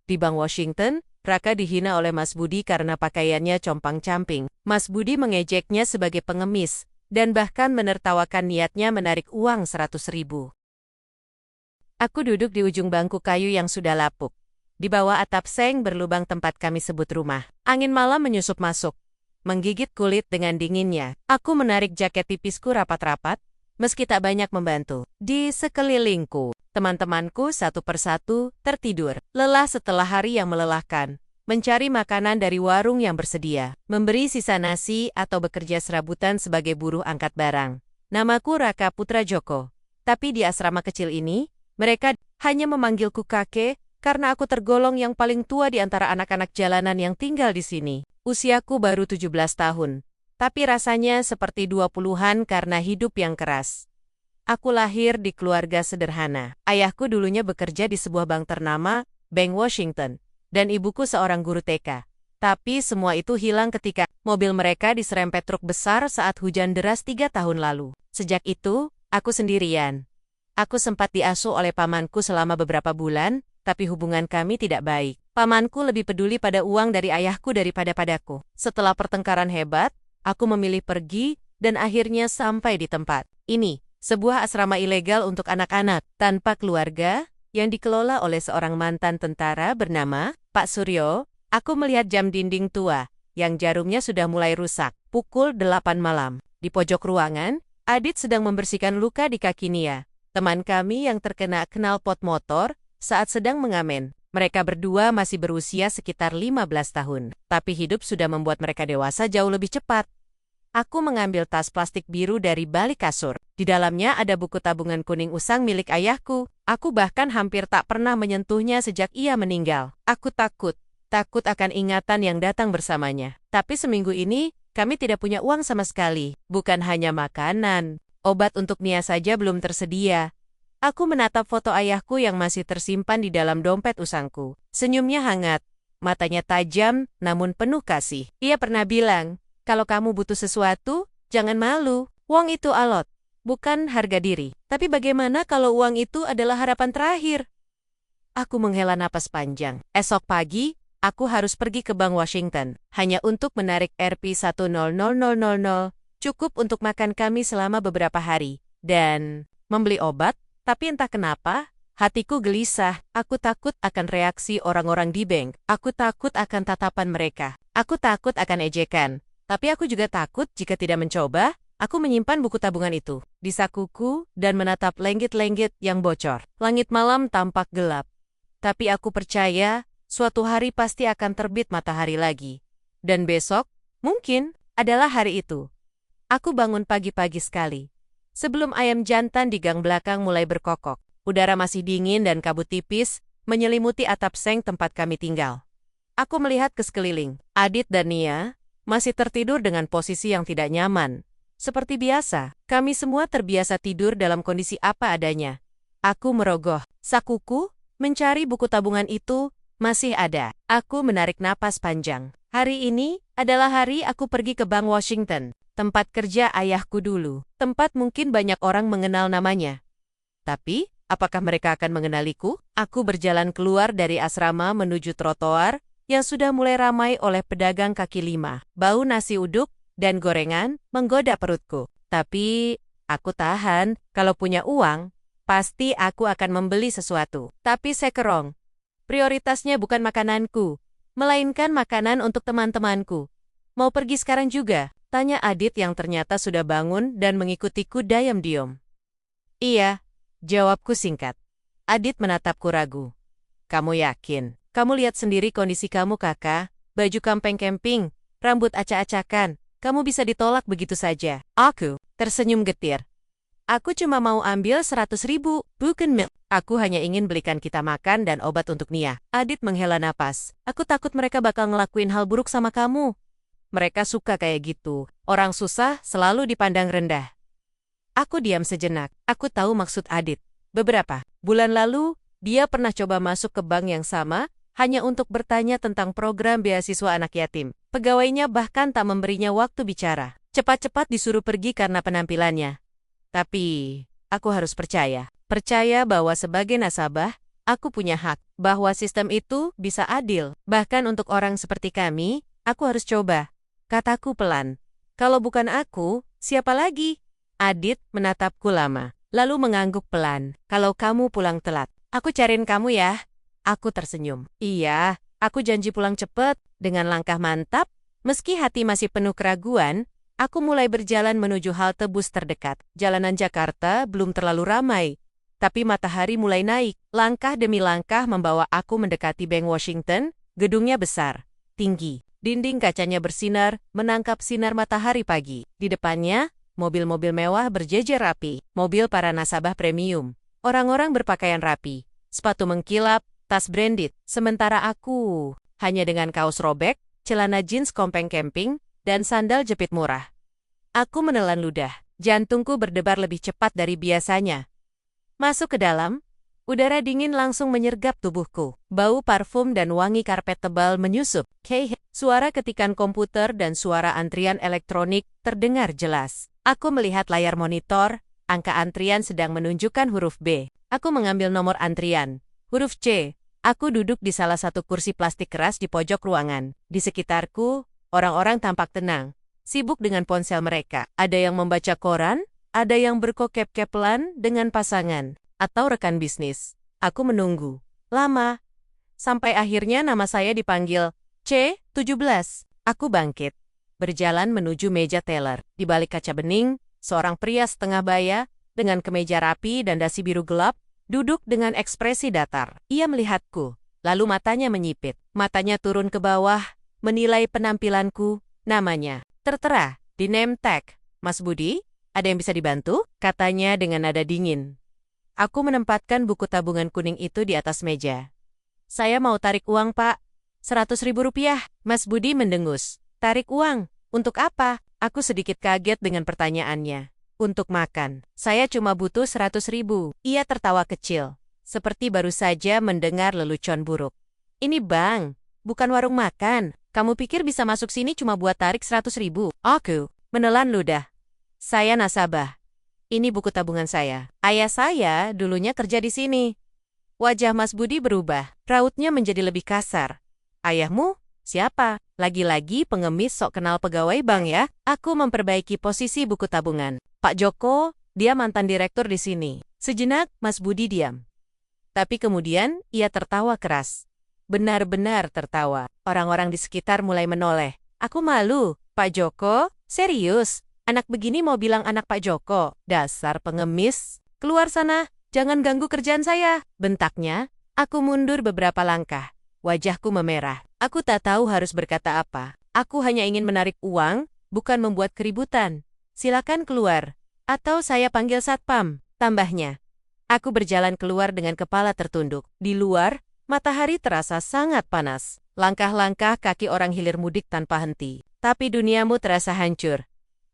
Di Bank Washington, Raka dihina oleh Mas Budi karena pakaiannya compang-camping. Mas Budi mengejeknya sebagai pengemis, dan bahkan menertawakan niatnya menarik uang 100.000. Aku duduk di ujung bangku kayu yang sudah lapuk. Di bawah atap seng berlubang tempat kami sebut rumah. Angin malam menyusup masuk, menggigit kulit dengan dinginnya. Aku menarik jaket tipisku rapat-rapat, meski tak banyak membantu. Di sekelilingku, teman-temanku satu persatu tertidur. Lelah setelah hari yang melelahkan. Mencari makanan dari warung yang bersedia. Memberi sisa nasi atau bekerja serabutan sebagai buruh angkat barang. Namaku Raka Putra Joko. Tapi di asrama kecil ini, mereka hanya memanggilku kakek karena aku tergolong yang paling tua di antara anak-anak jalanan yang tinggal di sini. Usiaku baru 17 tahun. Tapi rasanya seperti 20-an karena hidup yang keras. Aku lahir di keluarga sederhana. Ayahku dulunya bekerja di sebuah bank ternama, Bank Washington, dan ibuku seorang guru TK. Tapi semua itu hilang ketika mobil mereka diserempet truk besar saat hujan deras 3 tahun lalu. Sejak itu, aku sendirian. Aku sempat diasuh oleh pamanku selama beberapa bulan, tapi hubungan kami tidak baik. Pamanku lebih peduli pada uang dari ayahku daripada padaku. Setelah pertengkaran hebat, aku memilih pergi dan akhirnya sampai di tempat ini, sebuah asrama ilegal untuk anak-anak tanpa keluarga yang dikelola oleh seorang mantan tentara bernama Pak Suryo. Aku melihat jam dinding tua yang jarumnya sudah mulai rusak. Pukul 8 malam. Di pojok ruangan, Adit sedang membersihkan luka di kaki Nia, teman kami yang terkena knalpot motor saat sedang mengamen. Mereka berdua masih berusia sekitar 15 tahun, tapi hidup sudah membuat mereka dewasa jauh lebih cepat. Aku mengambil tas plastik biru dari balik kasur. Di dalamnya ada buku tabungan kuning usang milik ayahku. Aku bahkan hampir tak pernah menyentuhnya sejak ia meninggal. Aku takut akan ingatan yang datang bersamanya. Tapi seminggu ini, kami tidak punya uang sama sekali. Bukan hanya makanan, obat untuk Nia saja belum tersedia. Aku menatap foto ayahku yang masih tersimpan di dalam dompet usangku. Senyumnya hangat, matanya tajam namun penuh kasih. Ia pernah bilang, kalau kamu butuh sesuatu, jangan malu. Uang itu alot, bukan harga diri. Tapi bagaimana kalau uang itu adalah harapan terakhir? Aku menghela napas panjang. Esok pagi, aku harus pergi ke Bank Washington. Hanya untuk menarik Rp100.000. Cukup untuk makan kami selama beberapa hari. Dan membeli obat. Tapi entah kenapa, hatiku gelisah. Aku takut akan reaksi orang-orang di bank. Aku takut akan tatapan mereka. Aku takut akan ejekan. Tapi aku juga takut jika tidak mencoba. Aku menyimpan buku tabungan itu di sakuku dan menatap lenggit-lenggit yang bocor. Langit malam tampak gelap. Tapi aku percaya, suatu hari pasti akan terbit matahari lagi. Dan besok, mungkin, adalah hari itu. Aku bangun pagi-pagi sekali. Sebelum ayam jantan di gang belakang mulai berkokok, udara masih dingin dan kabut tipis menyelimuti atap seng tempat kami tinggal. Aku melihat ke sekeliling. Adit dan Nia masih tertidur dengan posisi yang tidak nyaman. Seperti biasa, kami semua terbiasa tidur dalam kondisi apa adanya. Aku merogoh sakuku, mencari buku tabungan itu, masih ada. Aku menarik napas panjang. Hari ini adalah hari aku pergi ke Bank Washington. Tempat kerja ayahku dulu. Tempat mungkin banyak orang mengenal namanya. Tapi, apakah mereka akan mengenaliku? Aku berjalan keluar dari asrama menuju trotoar yang sudah mulai ramai oleh pedagang kaki lima. Bau nasi uduk dan gorengan menggoda perutku. Tapi, aku tahan. Kalau punya uang, pasti aku akan membeli sesuatu. Tapi sekerong. Prioritasnya bukan makananku, melainkan makanan untuk teman-temanku. Mau pergi sekarang juga? Tanya Adit yang ternyata sudah bangun dan mengikutiku diam-diam. Iya, jawabku singkat. Adit menatapku ragu. Kamu yakin? Kamu lihat sendiri kondisi kamu, kakak. Baju camping, rambut acak-acakan. Kamu bisa ditolak begitu saja. Aku tersenyum getir. Aku cuma mau ambil 100.000, bukan mil. Aku hanya ingin belikan kita makan dan obat untuk Nia. Adit menghela napas. Aku takut mereka bakal ngelakuin hal buruk sama kamu. Mereka suka kayak gitu. Orang susah selalu dipandang rendah. Aku diam sejenak. Aku tahu maksud Adit. Beberapa bulan lalu, dia pernah coba masuk ke bank yang sama, hanya untuk bertanya tentang program beasiswa anak yatim. Pegawainya bahkan tak memberinya waktu bicara. Cepat-cepat disuruh pergi karena penampilannya. Tapi, aku harus percaya. Percaya bahwa sebagai nasabah, Aku punya hak, bahwa sistem itu bisa adil. Bahkan untuk orang seperti kami, aku harus coba. Kataku pelan. Kalau bukan aku, siapa lagi? Adit menatapku lama, lalu mengangguk pelan. Kalau kamu pulang telat, aku cariin kamu ya. Aku tersenyum. Iya, aku janji pulang cepet. Dengan langkah mantap, meski hati masih penuh keraguan, aku mulai berjalan menuju halte bus terdekat. Jalanan Jakarta belum terlalu ramai. Tapi matahari mulai naik, langkah demi langkah membawa aku mendekati Bank Washington, gedungnya besar, tinggi. Dinding kacanya bersinar, menangkap sinar matahari pagi. Di depannya, mobil-mobil mewah berjejer rapi, mobil para nasabah premium. Orang-orang berpakaian rapi, sepatu mengkilap, tas branded. Sementara aku, hanya dengan kaos robek, celana jeans kompeng camping, dan sandal jepit murah. Aku menelan ludah, jantungku berdebar lebih cepat dari biasanya. Masuk ke dalam, udara dingin langsung menyergap tubuhku. Bau parfum dan wangi karpet tebal menyusup. Suara ketikan komputer dan suara antrian elektronik terdengar jelas. Aku melihat layar monitor, angka antrian sedang menunjukkan huruf B. Aku mengambil nomor antrian. Huruf C. Aku duduk di salah satu kursi plastik keras di pojok ruangan. Di sekitarku, orang-orang tampak tenang, sibuk dengan ponsel mereka. Ada yang membaca koran, ada yang berkokep-kepelan dengan pasangan atau rekan bisnis. Aku menunggu lama, sampai akhirnya nama saya dipanggil C17. Aku bangkit, berjalan menuju meja teller. Di balik kaca bening, seorang pria setengah baya dengan kemeja rapi dan dasi biru gelap duduk dengan ekspresi datar. Ia melihatku, lalu matanya menyipit. Matanya turun ke bawah, menilai penampilanku. Namanya tertera di name tag. Mas Budi? Ada yang bisa dibantu? Katanya dengan nada dingin. Aku menempatkan buku tabungan kuning itu di atas meja. Saya mau tarik uang, Pak. 100.000 rupiah. Mas Budi mendengus. Tarik uang? Untuk apa? Aku sedikit kaget dengan pertanyaannya. Untuk makan. Saya cuma butuh 100.000. Ia tertawa kecil, seperti baru saja mendengar lelucon buruk. Ini bank, bukan warung makan. Kamu pikir bisa masuk sini cuma buat tarik 100.000? Aku menelan ludah. Saya nasabah. Ini buku tabungan saya. Ayah saya dulunya kerja di sini. Wajah Mas Budi berubah. Rautnya menjadi lebih kasar. Ayahmu? Siapa? Lagi-lagi pengemis sok kenal pegawai bank ya? Aku memperbaiki posisi buku tabungan. Pak Joko, dia mantan direktur di sini. Sejenak, Mas Budi diam. Tapi kemudian, ia tertawa keras. Benar-benar tertawa. Orang-orang di sekitar mulai menoleh. Aku malu. Pak Joko? Serius? Anak begini mau bilang anak Pak Joko? Dasar pengemis. Keluar sana, jangan ganggu kerjaan saya. Bentaknya, aku mundur beberapa langkah. Wajahku memerah. Aku tak tahu harus berkata apa. Aku hanya ingin menarik uang, bukan membuat keributan. Silakan keluar. Atau saya panggil satpam, tambahnya. Aku berjalan keluar dengan kepala tertunduk. Di luar, matahari terasa sangat panas. Langkah-langkah kaki orang hilir mudik tanpa henti. Tapi duniamu terasa hancur.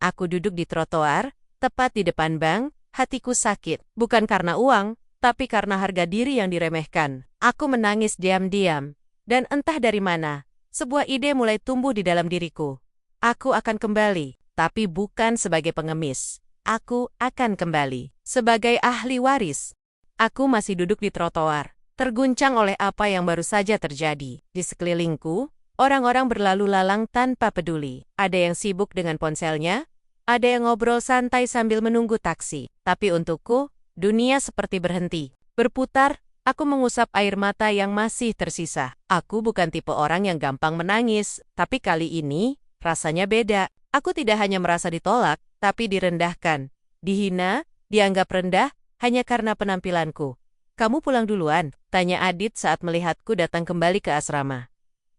Aku duduk di trotoar, tepat di depan bank, hatiku sakit. Bukan karena uang, tapi karena harga diri yang diremehkan. Aku menangis diam-diam. Dan entah dari mana, sebuah ide mulai tumbuh di dalam diriku. Aku akan kembali, tapi bukan sebagai pengemis. Aku akan kembali sebagai ahli waris. Aku masih duduk di trotoar, terguncang oleh apa yang baru saja terjadi. Di sekelilingku, orang-orang berlalu lalang tanpa peduli. Ada yang sibuk dengan ponselnya, ada yang ngobrol santai sambil menunggu taksi. Tapi untukku, dunia seperti berhenti. Berputar, aku mengusap air mata yang masih tersisa. Aku bukan tipe orang yang gampang menangis, tapi kali ini, rasanya beda. Aku tidak hanya merasa ditolak, tapi direndahkan. Dihina, dianggap rendah, hanya karena penampilanku. Kamu pulang duluan? Tanya Adit saat melihatku datang kembali ke asrama.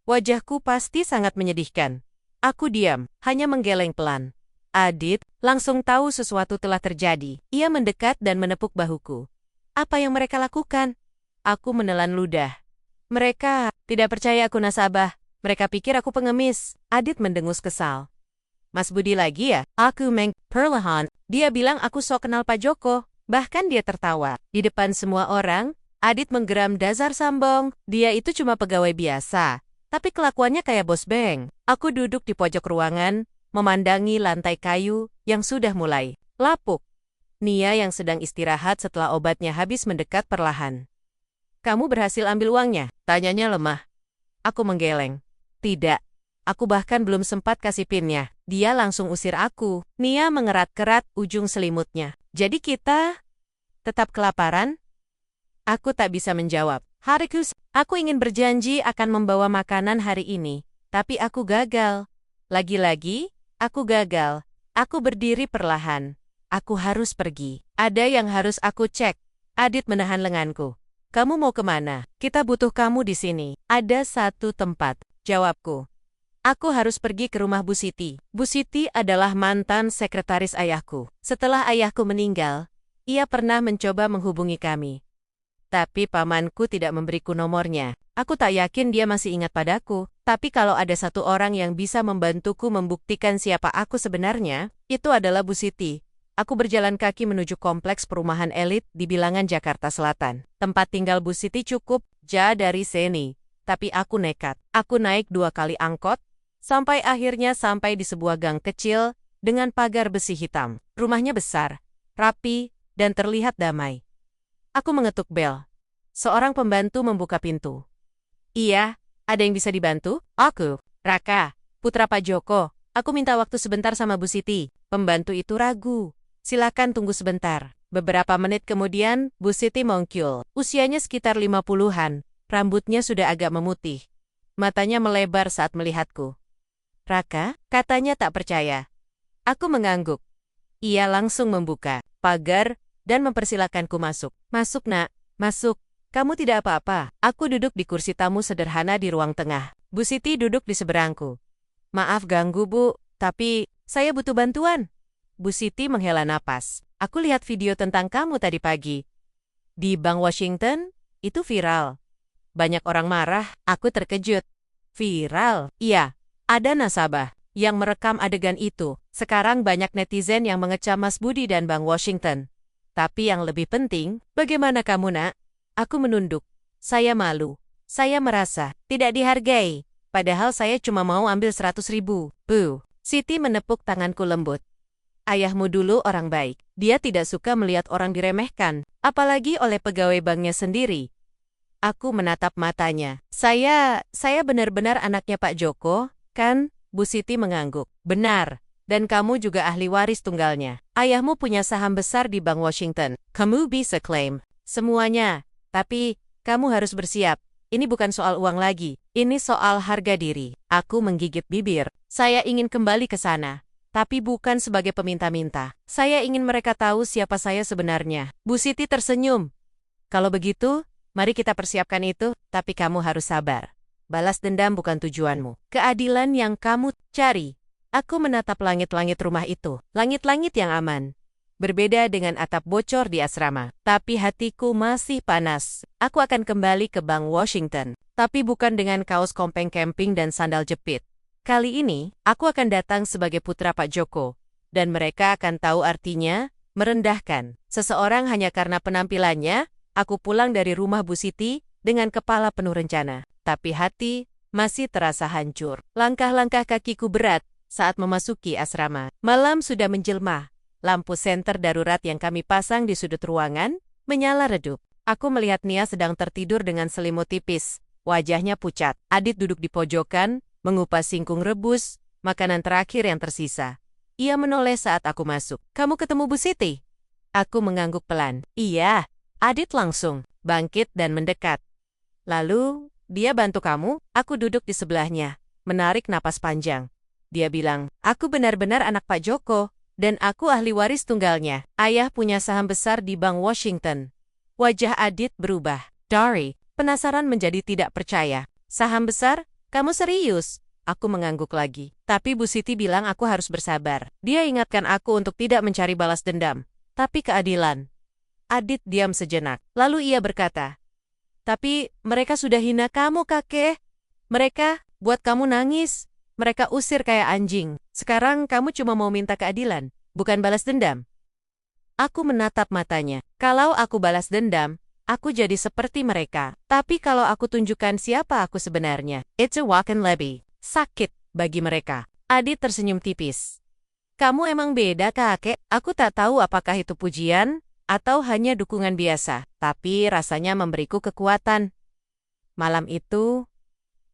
Wajahku pasti sangat menyedihkan. Aku diam, hanya menggeleng pelan. Adit langsung tahu sesuatu telah terjadi. Ia mendekat dan menepuk bahuku. Apa yang mereka lakukan? Aku menelan ludah. Mereka tidak percaya aku nasabah. Mereka pikir aku pengemis. Adit mendengus kesal. Mas Budi lagi ya? Aku perlahan. Dia bilang aku sok kenal Pak Joko. Bahkan dia tertawa. Di depan semua orang, Adit menggeram dasar sambong. Dia itu cuma pegawai biasa. Tapi kelakuannya kayak bos bank. Aku duduk di pojok ruangan, memandangi lantai kayu yang sudah mulai lapuk. Nia yang sedang istirahat setelah obatnya habis mendekat perlahan. Kamu berhasil ambil uangnya? Tanyanya lemah. Aku menggeleng. Tidak. Aku bahkan belum sempat kasih pinnya. Dia langsung usir aku. Nia mengerat-kerat ujung selimutnya. Jadi kita tetap kelaparan? Aku tak bisa menjawab. Hariku, aku ingin berjanji akan membawa makanan hari ini. Tapi aku gagal. Lagi-lagi, aku gagal. Aku berdiri perlahan. Aku harus pergi. Ada yang harus aku cek. Adit menahan lenganku. Kamu mau kemana? Kita butuh kamu di sini. Ada satu tempat. Jawabku. Aku harus pergi ke rumah Bu Siti. Bu Siti adalah mantan sekretaris ayahku. Setelah ayahku meninggal, ia pernah mencoba menghubungi kami. Tapi pamanku tidak memberiku nomornya. Aku tak yakin dia masih ingat padaku. Tapi kalau ada satu orang yang bisa membantuku membuktikan siapa aku sebenarnya, itu adalah Bu Siti. Aku berjalan kaki menuju kompleks perumahan elit di bilangan Jakarta Selatan. Tempat tinggal Bu Siti cukup jauh dari sini. Tapi aku nekat. Aku naik 2 kali angkot, sampai akhirnya sampai di sebuah gang kecil dengan pagar besi hitam. Rumahnya besar, rapi, dan terlihat damai. Aku mengetuk bel. Seorang pembantu membuka pintu. Iya, ada yang bisa dibantu? Aku, Raka, putra Pak Joko. Aku minta waktu sebentar sama Bu Siti. Pembantu itu ragu. Silakan tunggu sebentar. Beberapa menit kemudian, Bu Siti mongkul. Usianya sekitar 50-an. Rambutnya sudah agak memutih. Matanya melebar saat melihatku. Raka, katanya tak percaya. Aku mengangguk. Ia langsung membuka pagar dan mempersilakanku masuk. Masuk, Nak. Masuk. Kamu tidak apa-apa. Aku duduk di kursi tamu sederhana di ruang tengah. Bu Siti duduk di seberangku. Maaf ganggu, Bu, tapi saya butuh bantuan. Bu Siti menghela napas. Aku lihat video tentang kamu tadi pagi. Di Bank Washington, itu viral. Banyak orang marah, aku terkejut. Viral? Iya, ada nasabah yang merekam adegan itu. Sekarang banyak netizen yang mengecam Mas Budi dan Bank Washington. Tapi yang lebih penting, bagaimana kamu, Nak? Aku menunduk. Saya malu. Saya merasa tidak dihargai. Padahal saya cuma mau ambil 100.000. Bu. Siti menepuk tanganku lembut. Ayahmu dulu orang baik. Dia tidak suka melihat orang diremehkan, apalagi oleh pegawai banknya sendiri. Aku menatap matanya. Saya benar-benar anaknya Pak Joko, kan? Bu Siti mengangguk. Benar. Dan kamu juga ahli waris tunggalnya. Ayahmu punya saham besar di Bank Washington. Kamu bisa klaim semuanya. Tapi, kamu harus bersiap. Ini bukan soal uang lagi. Ini soal harga diri. Aku menggigit bibir. Saya ingin kembali ke sana. Tapi bukan sebagai peminta-minta. Saya ingin mereka tahu siapa saya sebenarnya. Bu Siti tersenyum. Kalau begitu, mari kita persiapkan itu, tapi kamu harus sabar. Balas dendam bukan tujuanmu. Keadilan yang kamu cari. Aku menatap langit-langit rumah itu. Langit-langit yang aman. Berbeda dengan atap bocor di asrama. Tapi hatiku masih panas. Aku akan kembali ke Bank Washington. Tapi bukan dengan kaos kompeng camping dan sandal jepit. Kali ini, aku akan datang sebagai putra Pak Joko. Dan mereka akan tahu artinya merendahkan seseorang hanya karena penampilannya. Aku pulang dari rumah Bu Siti dengan kepala penuh rencana. Tapi hati masih terasa hancur. Langkah-langkah kakiku berat saat memasuki asrama. Malam sudah menjelma. Lampu senter darurat yang kami pasang di sudut ruangan menyala redup. Aku melihat Nia sedang tertidur dengan selimut tipis. Wajahnya pucat. Adit duduk di pojokan, mengupas singkong rebus, makanan terakhir yang tersisa. Ia menoleh saat aku masuk. Kamu ketemu Bu Siti? Aku mengangguk pelan. Iya. Adit langsung bangkit dan mendekat. Lalu, dia bantu kamu? Aku duduk di sebelahnya, menarik napas panjang. Dia bilang, aku benar-benar anak Pak Joko, dan aku ahli waris tunggalnya. Ayah punya saham besar di Bank Washington. Wajah Adit berubah. Dari, penasaran menjadi tidak percaya. Saham besar? Kamu serius? Aku mengangguk lagi. Tapi Bu Siti bilang aku harus bersabar. Dia ingatkan aku untuk tidak mencari balas dendam, tapi keadilan. Adit diam sejenak. Lalu ia berkata, tapi mereka sudah hina kamu, kakek. Mereka buat kamu nangis. Mereka usir kayak anjing. Sekarang kamu cuma mau minta keadilan, bukan balas dendam. Aku menatap matanya. Kalau aku balas dendam, aku jadi seperti mereka. Tapi kalau aku tunjukkan siapa aku sebenarnya, it's a walk and levy. Sakit bagi mereka. Adit tersenyum tipis. Kamu emang beda, kakek. Aku tak tahu apakah itu pujian Atau hanya dukungan biasa, tapi rasanya memberiku kekuatan. Malam itu,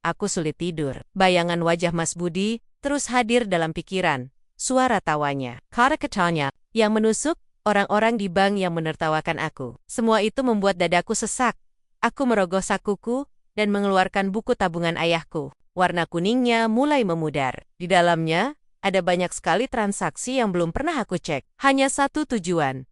aku sulit tidur. Bayangan wajah Mas Budi terus hadir dalam pikiran. Suara tawanya, kata-katanya, yang menusuk, orang-orang di bank yang menertawakan aku. Semua itu membuat dadaku sesak. Aku merogoh sakuku dan mengeluarkan buku tabungan ayahku. Warna kuningnya mulai memudar. Di dalamnya, ada banyak sekali transaksi yang belum pernah aku cek. Hanya satu tujuan.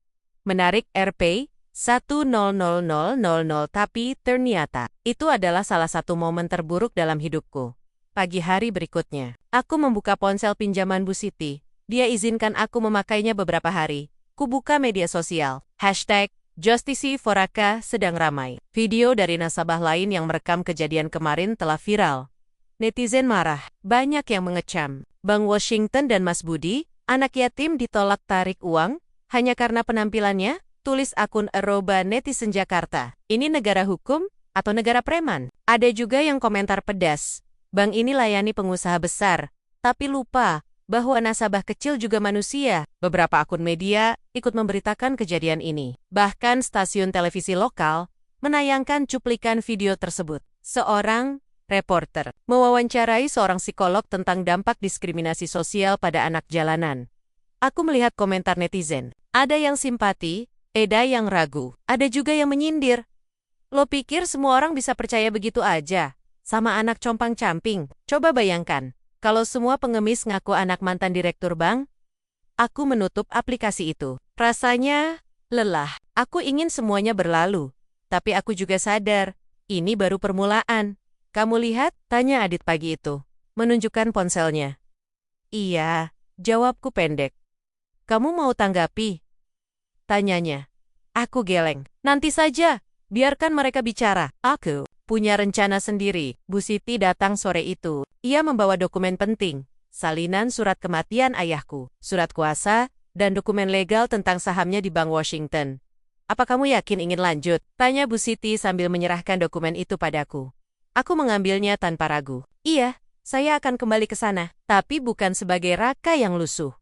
Menarik Rp 1000000, tapi ternyata itu adalah salah satu momen terburuk dalam hidupku. Pagi hari berikutnya, aku membuka ponsel pinjaman Bu Siti. Dia izinkan aku memakainya beberapa hari. Kubuka media sosial. #Justisi4AK sedang ramai. Video dari nasabah lain yang merekam kejadian kemarin telah viral. Netizen marah, banyak yang mengecam. Bank Washington dan Mas Budi, anak yatim ditolak tarik uang, hanya karena penampilannya, tulis akun @netizen Jakarta. Ini negara hukum atau negara preman? Ada juga yang komentar pedas. Bank ini layani pengusaha besar, tapi lupa bahwa nasabah kecil juga manusia. Beberapa akun media ikut memberitakan kejadian ini. Bahkan stasiun televisi lokal menayangkan cuplikan video tersebut. Seorang reporter mewawancarai seorang psikolog tentang dampak diskriminasi sosial pada anak jalanan. Aku melihat komentar netizen. Ada yang simpati, ada yang ragu, ada juga yang menyindir. Lo pikir semua orang bisa percaya begitu aja sama anak compang-camping? Coba bayangkan, kalau semua pengemis ngaku anak mantan direktur bank. Aku menutup aplikasi itu. Rasanya lelah. Aku ingin semuanya berlalu. Tapi aku juga sadar, ini baru permulaan. Kamu lihat? Tanya Adit pagi itu, menunjukkan ponselnya. Iya, jawabku pendek. Kamu mau tanggapi? Tanyanya. Aku geleng. Nanti saja, biarkan mereka bicara. Aku punya rencana sendiri. Bu Siti datang sore itu. Ia membawa dokumen penting, salinan surat kematian ayahku, surat kuasa, dan dokumen legal tentang sahamnya di Bank Washington. Apa kamu yakin ingin lanjut? Tanya Bu Siti sambil menyerahkan dokumen itu padaku. Aku mengambilnya tanpa ragu. Iya, saya akan kembali ke sana, tapi bukan sebagai Raka yang lusuh.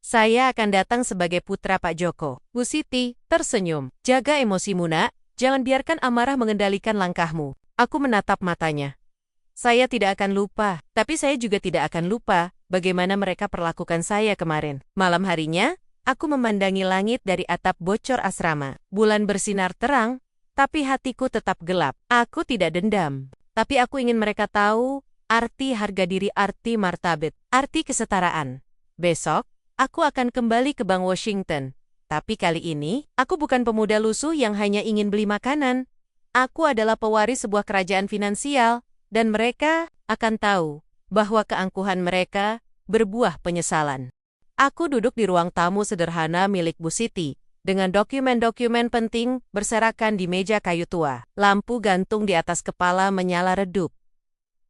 Saya akan datang sebagai putra Pak Joko. Bu Siti tersenyum. Jaga emosimu, nak. Jangan biarkan amarah mengendalikan langkahmu. Aku menatap matanya. Saya tidak akan lupa, tapi saya juga tidak akan lupa bagaimana mereka perlakukan saya kemarin. Malam harinya, aku memandangi langit dari atap bocor asrama. Bulan bersinar terang, tapi hatiku tetap gelap. Aku tidak dendam, tapi aku ingin mereka tahu arti harga diri, arti martabat, arti kesetaraan. Besok, aku akan kembali ke Bank Washington. Tapi kali ini, aku bukan pemuda lusuh yang hanya ingin beli makanan. Aku adalah pewaris sebuah kerajaan finansial, dan mereka akan tahu bahwa keangkuhan mereka berbuah penyesalan. Aku duduk di ruang tamu sederhana milik Bu Siti, dengan dokumen-dokumen penting berserakan di meja kayu tua. Lampu gantung di atas kepala menyala redup,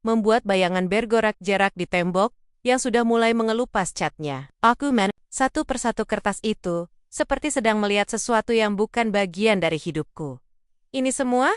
membuat bayangan bergorak jarak di tembok yang sudah mulai mengelupas catnya. Aku satu persatu kertas itu, seperti sedang melihat sesuatu yang bukan bagian dari hidupku. Ini semua?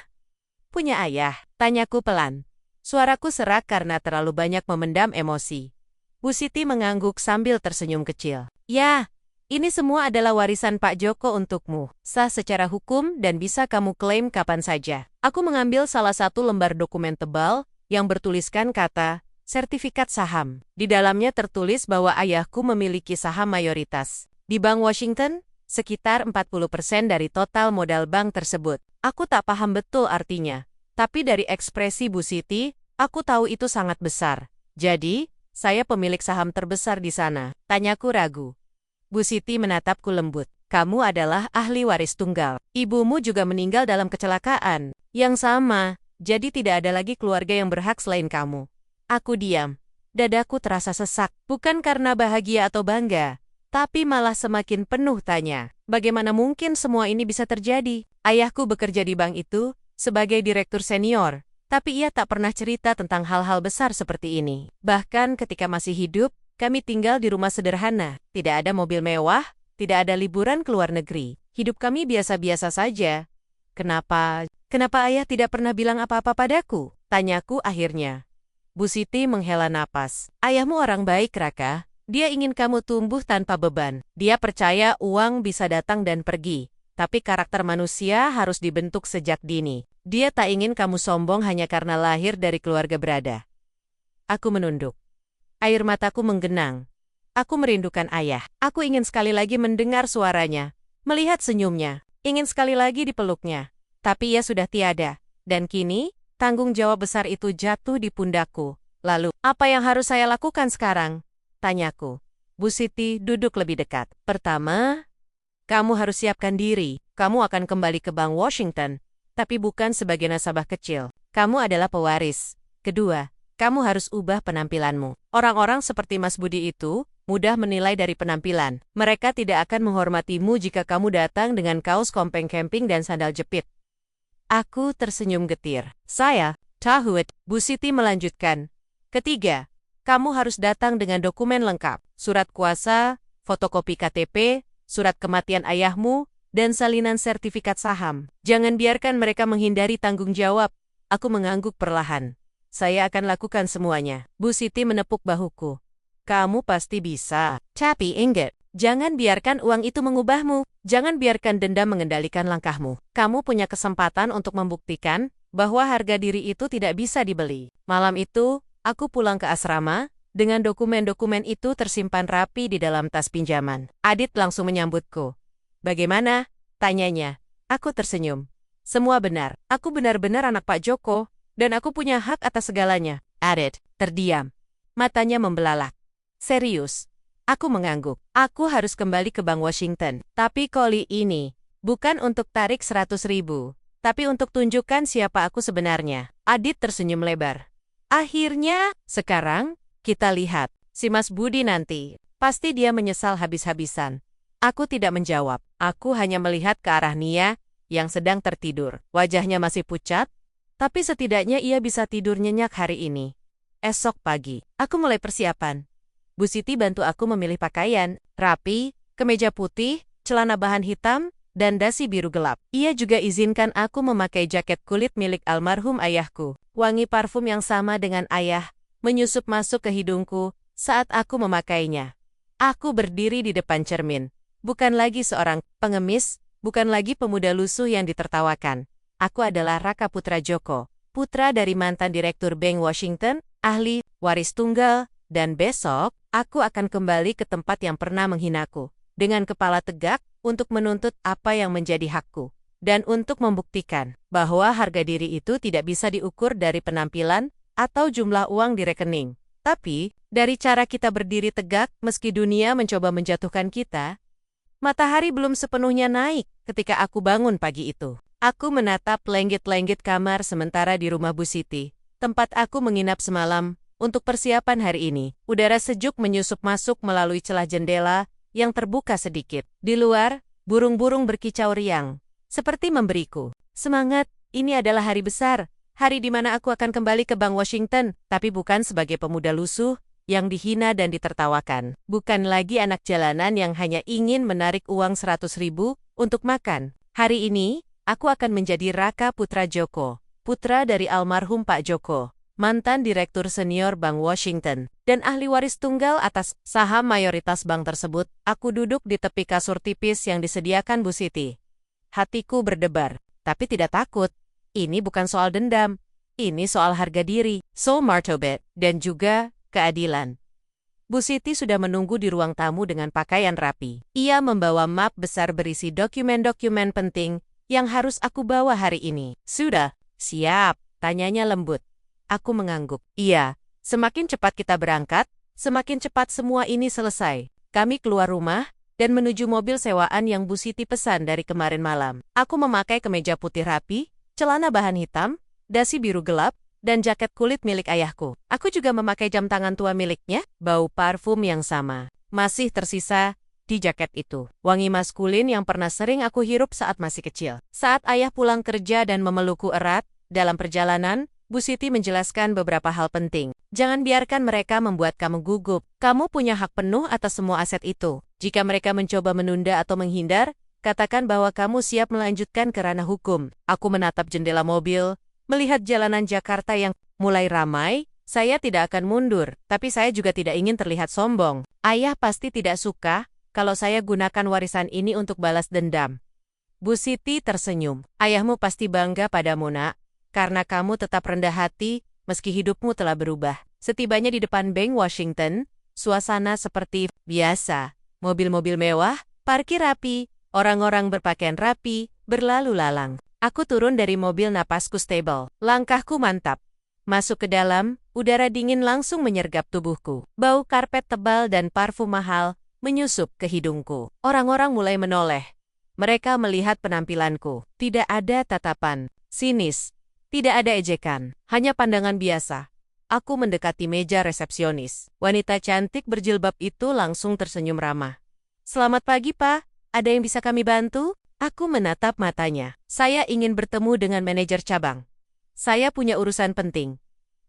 Punya ayah? Tanyaku pelan. Suaraku serak karena terlalu banyak memendam emosi. Bu Siti mengangguk sambil tersenyum kecil. Ya, ini semua adalah warisan Pak Joko untukmu. Sah secara hukum dan bisa kamu klaim kapan saja. Aku mengambil salah satu lembar dokumen tebal yang bertuliskan kata sertifikat saham. Di dalamnya tertulis bahwa ayahku memiliki saham mayoritas di Bank Washington, sekitar 40% dari total modal bank tersebut. Aku tak paham betul artinya, tapi dari ekspresi Bu Siti, aku tahu itu sangat besar. Jadi, saya pemilik saham terbesar di sana. Tanyaku ragu. Bu Siti menatapku lembut. Kamu adalah ahli waris tunggal. Ibumu juga meninggal dalam kecelakaan yang sama, jadi tidak ada lagi keluarga yang berhak selain kamu. Aku diam. Dadaku terasa sesak, bukan karena bahagia atau bangga, tapi malah semakin penuh tanya. Bagaimana mungkin semua ini bisa terjadi? Ayahku bekerja di bank itu sebagai direktur senior, tapi ia tak pernah cerita tentang hal-hal besar seperti ini. Bahkan ketika masih hidup, kami tinggal di rumah sederhana. Tidak ada mobil mewah, tidak ada liburan ke luar negeri. Hidup kami biasa-biasa saja. Kenapa ayah tidak pernah bilang apa-apa padaku? Tanyaku akhirnya. Bu Siti menghela napas. Ayahmu orang baik, Raka. Dia ingin kamu tumbuh tanpa beban. Dia percaya uang bisa datang dan pergi, Tapi karakter manusia harus dibentuk sejak dini. Dia tak ingin kamu sombong hanya karena lahir dari keluarga berada. Aku menunduk. Air mataku menggenang. Aku merindukan ayah. Aku ingin sekali lagi mendengar suaranya, melihat senyumnya, ingin sekali lagi dipeluknya. Tapi ia sudah tiada. Dan kini, tanggung jawab besar itu jatuh di pundakku. Lalu, apa yang harus saya lakukan sekarang? Tanyaku. Bu Siti duduk lebih dekat. Pertama, kamu harus siapkan diri. Kamu akan kembali ke Bank Washington, tapi bukan sebagai nasabah kecil. Kamu adalah pewaris. Kedua, kamu harus ubah penampilanmu. Orang-orang seperti Mas Budi itu mudah menilai dari penampilan. Mereka tidak akan menghormatimu jika kamu datang dengan kaos kompeng camping dan sandal jepit. Aku tersenyum getir. Saya, Tahut, Bu Siti melanjutkan. Ketiga, kamu harus datang dengan dokumen lengkap, surat kuasa, fotokopi KTP, surat kematian ayahmu, dan salinan sertifikat saham. Jangan biarkan mereka menghindari tanggung jawab. Aku mengangguk perlahan. Saya akan lakukan semuanya. Bu Siti menepuk bahuku. Kamu pasti bisa. Tapi ingat, jangan biarkan uang itu mengubahmu. Jangan biarkan dendam mengendalikan langkahmu. Kamu punya kesempatan untuk membuktikan bahwa harga diri itu tidak bisa dibeli. Malam itu, aku pulang ke asrama, dengan dokumen-dokumen itu tersimpan rapi di dalam tas pinjaman. Adit langsung menyambutku. Bagaimana? Tanyanya. Aku tersenyum. Semua benar. Aku benar-benar anak Pak Joko, dan aku punya hak atas segalanya. Adit terdiam. Matanya membelalak. Serius? Aku mengangguk. Aku harus kembali ke Bank Washington. Tapi kali ini, bukan untuk tarik 100.000, tapi untuk tunjukkan siapa aku sebenarnya. Adit tersenyum lebar. Akhirnya, sekarang, kita lihat. Si Mas Budi nanti, pasti dia menyesal habis-habisan. Aku tidak menjawab. Aku hanya melihat ke arah Nia, yang sedang tertidur. Wajahnya masih pucat, tapi setidaknya ia bisa tidur nyenyak hari ini. Esok pagi, aku mulai persiapan. Bu Siti bantu aku memilih pakaian, rapi, kemeja putih, celana bahan hitam, dan dasi biru gelap. Ia juga izinkan aku memakai jaket kulit milik almarhum ayahku. Wangi parfum yang sama dengan ayah menyusup masuk ke hidungku saat aku memakainya. Aku berdiri di depan cermin. Bukan lagi seorang pengemis, bukan lagi pemuda lusuh yang ditertawakan. Aku adalah Raka Putra Joko, putra dari mantan direktur Bank Washington, ahli waris tunggal, dan besok, aku akan kembali ke tempat yang pernah menghinaku, dengan kepala tegak, untuk menuntut apa yang menjadi hakku, dan untuk membuktikan bahwa harga diri itu tidak bisa diukur dari penampilan atau jumlah uang di rekening. Tapi, dari cara kita berdiri tegak meski dunia mencoba menjatuhkan kita. Matahari belum sepenuhnya naik ketika aku bangun pagi itu. Aku menatap lenggit-lenggit kamar sementara di rumah Bu Siti, tempat aku menginap semalam untuk persiapan hari ini. Udara sejuk menyusup masuk melalui celah jendela yang terbuka sedikit. Di luar, burung-burung berkicau riang, seperti memberiku semangat. Ini adalah hari besar, hari di mana aku akan kembali ke Bank Washington, tapi bukan sebagai pemuda lusuh yang dihina dan ditertawakan. Bukan lagi anak jalanan yang hanya ingin menarik uang 100.000 untuk makan. Hari ini, aku akan menjadi Raka Putra Joko, putra dari almarhum Pak Joko, mantan direktur senior Bank Washington, dan ahli waris tunggal atas saham mayoritas bank tersebut. Aku duduk di tepi kasur tipis yang disediakan Bu Siti. Hatiku berdebar, tapi tidak takut. Ini bukan soal dendam. Ini soal harga diri, soul martobet, dan juga keadilan. Bu Siti sudah menunggu di ruang tamu dengan pakaian rapi. Ia membawa map besar berisi dokumen-dokumen penting yang harus aku bawa hari ini. Sudah, siap, tanyanya lembut. Aku mengangguk. Iya, semakin cepat kita berangkat, semakin cepat semua ini selesai. Kami keluar rumah dan menuju mobil sewaan yang Bu Siti pesan dari kemarin malam. Aku memakai kemeja putih rapi, celana bahan hitam, dasi biru gelap, dan jaket kulit milik ayahku. Aku juga memakai jam tangan tua miliknya. Bau parfum yang sama masih tersisa di jaket itu. Wangi maskulin yang pernah sering aku hirup saat masih kecil. Saat ayah pulang kerja dan memelukku erat dalam perjalanan, Bu Siti menjelaskan beberapa hal penting. Jangan biarkan mereka membuat kamu gugup. Kamu punya hak penuh atas semua aset itu. Jika mereka mencoba menunda atau menghindar, katakan bahwa kamu siap melanjutkan ke ranah hukum. Aku menatap jendela mobil, melihat jalanan Jakarta yang mulai ramai. Saya tidak akan mundur, tapi saya juga tidak ingin terlihat sombong. Ayah pasti tidak suka kalau saya gunakan warisan ini untuk balas dendam. Bu Siti tersenyum. Ayahmu pasti bangga padamu, nak, karena kamu tetap rendah hati meski hidupmu telah berubah. Setibanya di depan Bank Washington, suasana seperti biasa. Mobil-mobil mewah, parkir rapi, orang-orang berpakaian rapi, berlalu lalang. Aku turun dari mobil, napasku stable. Langkahku mantap. Masuk ke dalam, udara dingin langsung menyergap tubuhku. Bau karpet tebal dan parfum mahal menyusup ke hidungku. Orang-orang mulai menoleh. Mereka melihat penampilanku. Tidak ada tatapan sinis. Tidak ada ejekan. Hanya pandangan biasa. Aku mendekati meja resepsionis. Wanita cantik berjilbab itu langsung tersenyum ramah. "Selamat pagi, Pak. Ada yang bisa kami bantu?" Aku menatap matanya. "Saya ingin bertemu dengan manajer cabang. Saya punya urusan penting."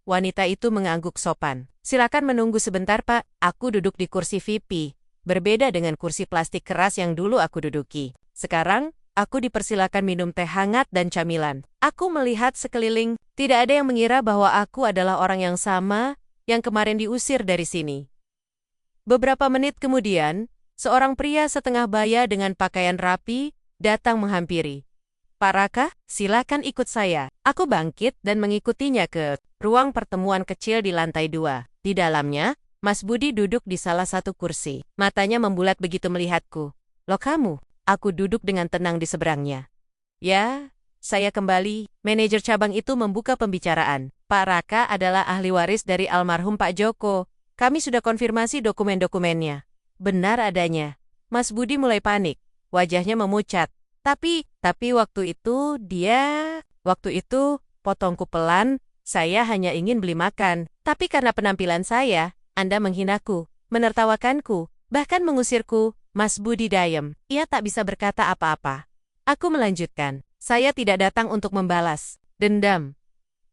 Wanita itu mengangguk sopan. "Silakan menunggu sebentar, Pak. Aku duduk di kursi VIP. Berbeda dengan kursi plastik keras yang dulu aku duduki. Sekarang, aku dipersilakan minum teh hangat dan camilan." Aku melihat sekeliling. Tidak ada yang mengira bahwa aku adalah orang yang sama yang kemarin diusir dari sini. Beberapa menit kemudian, seorang pria setengah baya dengan pakaian rapi datang menghampiri. "Pak Raka, silakan ikut saya." Aku bangkit dan mengikutinya ke ruang pertemuan kecil di lantai 2. Di dalamnya, Mas Budi duduk di salah satu kursi. Matanya membulat begitu melihatku. "Loh kamu?" Aku duduk dengan tenang di seberangnya. "Ya, saya kembali." Manajer cabang itu membuka pembicaraan. "Pak Raka adalah ahli waris dari almarhum Pak Joko. Kami sudah konfirmasi dokumen-dokumennya." Benar adanya. Mas Budi mulai panik. Wajahnya memucat. Tapi waktu itu, potongku pelan, "Saya hanya ingin beli makan. Tapi karena penampilan saya, Anda menghinaku, menertawakanku, bahkan mengusirku." Mas Budi diam. Ia tak bisa berkata apa-apa. Aku melanjutkan. "Saya tidak datang untuk membalas dendam.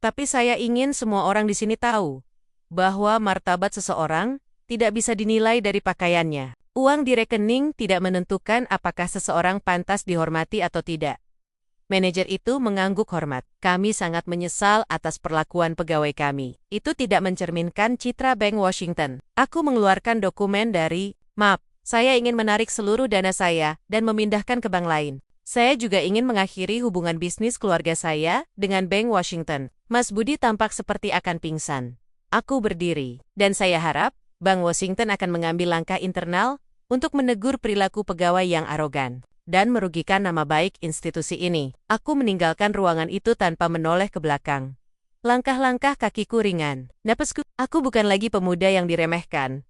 Tapi saya ingin semua orang di sini tahu bahwa martabat seseorang tidak bisa dinilai dari pakaiannya. Uang di rekening tidak menentukan apakah seseorang pantas dihormati atau tidak." Manajer itu mengangguk hormat. "Kami sangat menyesal atas perlakuan pegawai kami. Itu tidak mencerminkan citra Bank Washington." Aku mengeluarkan dokumen dari "Maaf, saya ingin menarik seluruh dana saya dan memindahkan ke bank lain. Saya juga ingin mengakhiri hubungan bisnis keluarga saya dengan Bank Washington." Mas Budi tampak seperti akan pingsan. Aku berdiri, dan saya harap Bank Washington akan mengambil langkah internal untuk menegur perilaku pegawai yang arogan dan merugikan nama baik institusi ini. Aku meninggalkan ruangan itu tanpa menoleh ke belakang. Langkah-langkah kakiku ringan. Napasku, aku bukan lagi pemuda yang diremehkan.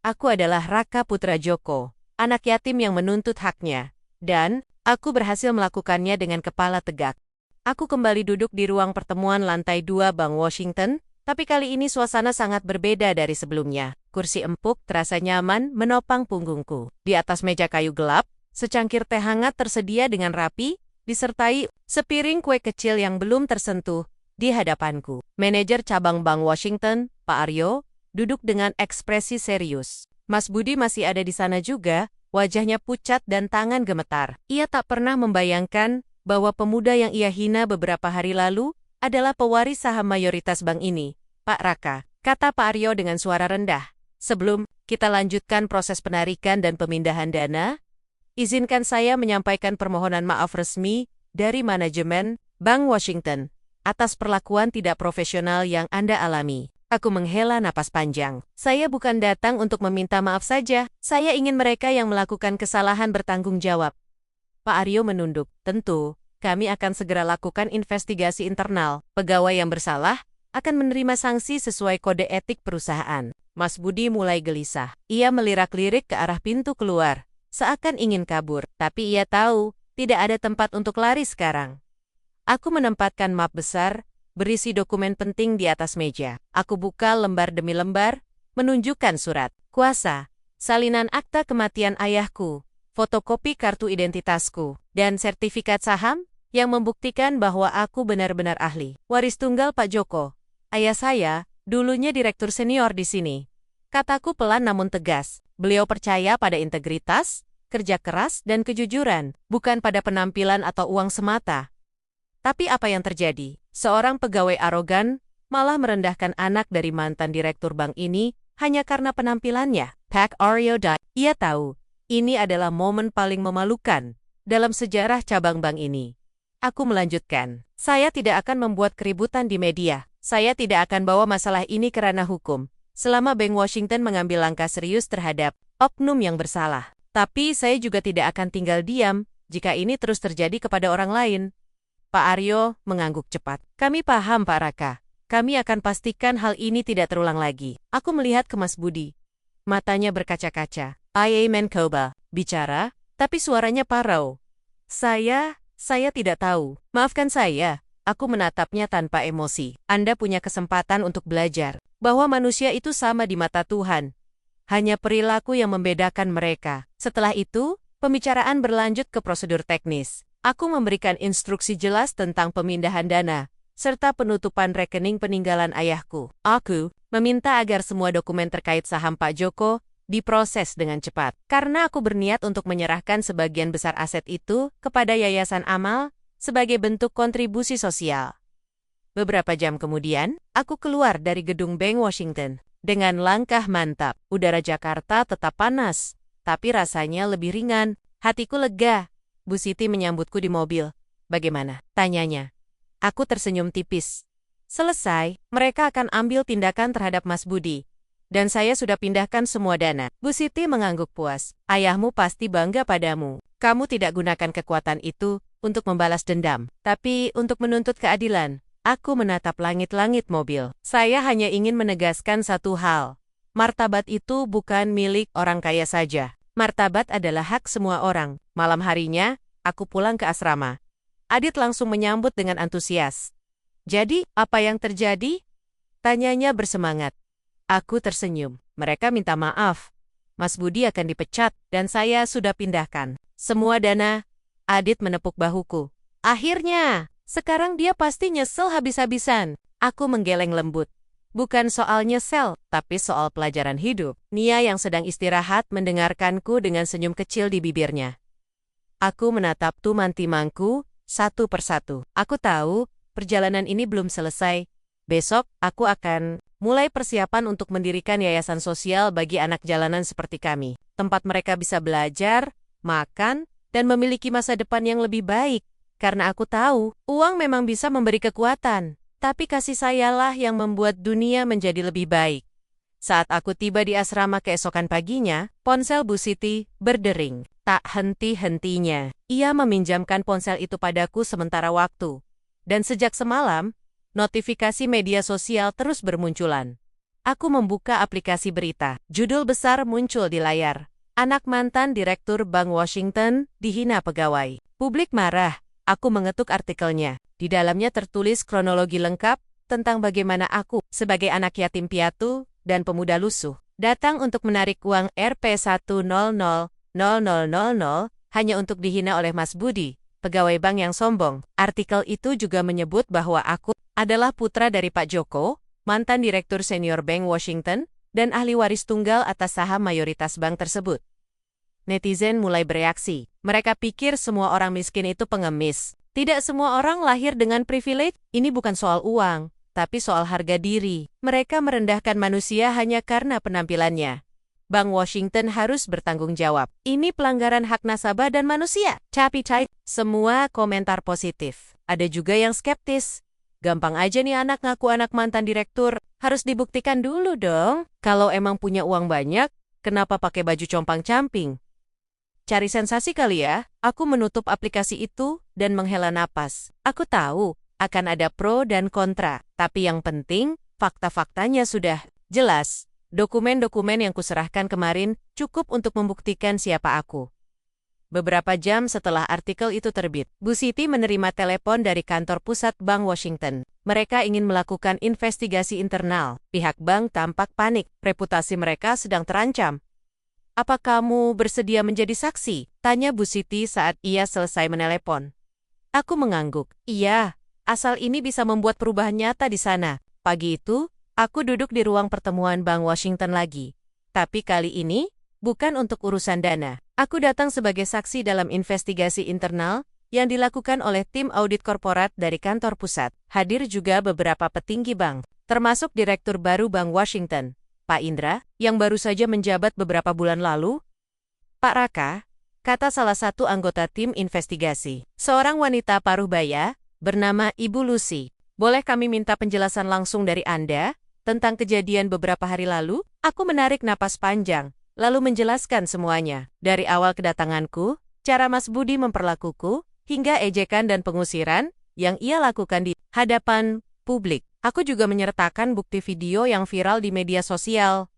Aku adalah Raka Putra Joko, anak yatim yang menuntut haknya. Dan aku berhasil melakukannya dengan kepala tegak. Aku kembali duduk di ruang pertemuan lantai 2 Bank Washington, tapi kali ini suasana sangat berbeda dari sebelumnya. Kursi empuk terasa nyaman menopang punggungku. Di atas meja kayu gelap, secangkir teh hangat tersedia dengan rapi, disertai sepiring kue kecil yang belum tersentuh di hadapanku. Manajer cabang Bank Washington, Pak Aryo, duduk dengan ekspresi serius. Mas Budi masih ada di sana juga, wajahnya pucat dan tangan gemetar. Ia tak pernah membayangkan bahwa pemuda yang ia hina beberapa hari lalu adalah pewaris saham mayoritas bank ini. "Pak Raka," kata Pak Aryo dengan suara rendah, "sebelum kita lanjutkan proses penarikan dan pemindahan dana, izinkan saya menyampaikan permohonan maaf resmi dari manajemen Bank Washington atas perlakuan tidak profesional yang Anda alami." Aku menghela napas panjang. Saya bukan datang untuk meminta maaf saja. Saya ingin mereka yang melakukan kesalahan bertanggung jawab. Pak Aryo menunduk. "Tentu, kami akan segera lakukan investigasi internal. Pegawai yang bersalah akan menerima sanksi sesuai kode etik perusahaan." Mas Budi mulai gelisah. Ia melirak-lirik ke arah pintu keluar, seakan ingin kabur. Tapi ia tahu, tidak ada tempat untuk lari sekarang. Aku menempatkan map besar, berisi dokumen penting di atas meja. Aku buka lembar demi lembar, menunjukkan surat kuasa, salinan akta kematian ayahku, fotokopi kartu identitasku, dan sertifikat saham yang membuktikan bahwa aku benar-benar ahli waris tunggal Pak Joko. Ayah saya, dulunya direktur senior di sini. Kataku pelan namun tegas. Beliau percaya pada integritas, kerja keras, dan kejujuran, bukan pada penampilan atau uang semata. Tapi apa yang terjadi? Seorang pegawai arogan malah merendahkan anak dari mantan direktur bank ini hanya karena penampilannya. Pak Aryo. Ia tahu, ini adalah momen paling memalukan dalam sejarah cabang bank ini. Aku melanjutkan, saya tidak akan membuat keributan di media. Saya tidak akan bawa masalah ini ke ranah hukum, selama Bank Washington mengambil langkah serius terhadap oknum yang bersalah. Tapi saya juga tidak akan tinggal diam jika ini terus terjadi kepada orang lain. Pak Aryo mengangguk cepat. Kami paham, Pak Raka. Kami akan pastikan hal ini tidak terulang lagi. Aku melihat ke Mas Budi. Matanya berkaca-kaca. I.A. Mencoba bicara, tapi suaranya parau. Saya tidak tahu. Maafkan saya. Aku menatapnya tanpa emosi. Anda punya kesempatan untuk belajar bahwa manusia itu sama di mata Tuhan. Hanya perilaku yang membedakan mereka. Setelah itu, pembicaraan berlanjut ke prosedur teknis. Aku memberikan instruksi jelas tentang pemindahan dana, serta penutupan rekening peninggalan ayahku. Aku meminta agar semua dokumen terkait saham Pak Joko diproses dengan cepat. Karena aku berniat untuk menyerahkan sebagian besar aset itu kepada Yayasan Amal sebagai bentuk kontribusi sosial. Beberapa jam kemudian, aku keluar dari gedung Bank Washington. Dengan langkah mantap, udara Jakarta tetap panas, tapi rasanya lebih ringan. Hatiku lega. Bu Siti menyambutku di mobil. Bagaimana? Tanyanya. Aku tersenyum tipis. Selesai, mereka akan ambil tindakan terhadap Mas Budi. Dan saya sudah pindahkan semua dana. Bu Siti mengangguk puas. Ayahmu pasti bangga padamu. Kamu tidak gunakan kekuatan itu untuk membalas dendam, tapi untuk menuntut keadilan. Aku menatap langit-langit mobil. Saya hanya ingin menegaskan satu hal. Martabat itu bukan milik orang kaya saja. Martabat adalah hak semua orang. Malam harinya, aku pulang ke asrama. Adit langsung menyambut dengan antusias. Jadi, apa yang terjadi? Tanyanya bersemangat. Aku tersenyum. Mereka minta maaf. Mas Budi akan dipecat, dan saya sudah pindahkan semua dana. Adit menepuk bahuku. Akhirnya, sekarang dia pasti nyesel habis-habisan. Aku menggeleng lembut. Bukan soal nyesel, tapi soal pelajaran hidup. Nia yang sedang istirahat mendengarkanku dengan senyum kecil di bibirnya. Aku menatap tuman-timangku satu persatu. Aku tahu, perjalanan ini belum selesai. Besok, aku akan mulai persiapan untuk mendirikan yayasan sosial bagi anak jalanan seperti kami. Tempat mereka bisa belajar, makan, dan memiliki masa depan yang lebih baik. Karena aku tahu, uang memang bisa memberi kekuatan, tapi kasih sayalah yang membuat dunia menjadi lebih baik. Saat aku tiba di asrama keesokan paginya, ponsel Bu Siti berdering. Tak henti-hentinya. Ia meminjamkan ponsel itu padaku sementara waktu. Dan sejak semalam, notifikasi media sosial terus bermunculan. Aku membuka aplikasi berita. Judul besar muncul di layar. Anak mantan Direktur Bank Washington dihina pegawai. Publik marah. Aku mengetuk artikelnya. Di dalamnya tertulis kronologi lengkap tentang bagaimana aku, sebagai anak yatim piatu dan pemuda lusuh, datang untuk menarik uang Rp100.000 hanya untuk dihina oleh Mas Budi, pegawai bank yang sombong. Artikel itu juga menyebut bahwa aku adalah putra dari Pak Joko, mantan Direktur Senior Bank Washington, dan ahli waris tunggal atas saham mayoritas bank tersebut. Netizen mulai bereaksi. Mereka pikir semua orang miskin itu pengemis. Tidak semua orang lahir dengan privilege. Ini bukan soal uang, tapi soal harga diri. Mereka merendahkan manusia hanya karena penampilannya. Bank Washington harus bertanggung jawab. Ini pelanggaran hak nasabah dan manusia. Semua komentar positif. Ada juga yang skeptis. Gampang aja nih anak ngaku anak mantan direktur. Harus dibuktikan dulu dong. Kalau emang punya uang banyak, kenapa pakai baju compang-camping? Cari sensasi kali ya. Aku menutup aplikasi itu dan menghela napas. Aku tahu akan ada pro dan kontra. Tapi yang penting, fakta-faktanya sudah jelas. Dokumen-dokumen yang kuserahkan kemarin cukup untuk membuktikan siapa aku. Beberapa jam setelah artikel itu terbit, Bu Siti menerima telepon dari kantor pusat Bank Washington. Mereka ingin melakukan investigasi internal. Pihak bank tampak panik. Reputasi mereka sedang terancam. Apa kamu bersedia menjadi saksi? Tanya Bu Siti saat ia selesai menelepon. Aku mengangguk. Iya, asal ini bisa membuat perubahan nyata di sana. Pagi itu, aku duduk di ruang pertemuan Bank Washington lagi. Tapi kali ini, bukan untuk urusan dana. Aku datang sebagai saksi dalam investigasi internal yang dilakukan oleh tim audit korporat dari kantor pusat. Hadir juga beberapa petinggi bank, termasuk Direktur baru Bank Washington, Pak Indra, yang baru saja menjabat beberapa bulan lalu. Pak Raka, kata salah satu anggota tim investigasi. Seorang wanita paruh baya, bernama Ibu Lucy. Boleh kami minta penjelasan langsung dari Anda tentang kejadian beberapa hari lalu? Aku menarik napas panjang, lalu menjelaskan semuanya. Dari awal kedatanganku, cara Mas Budi memperlakuku, hingga ejekan dan pengusiran yang ia lakukan di hadapan publik. Aku juga menyertakan bukti video yang viral di media sosial.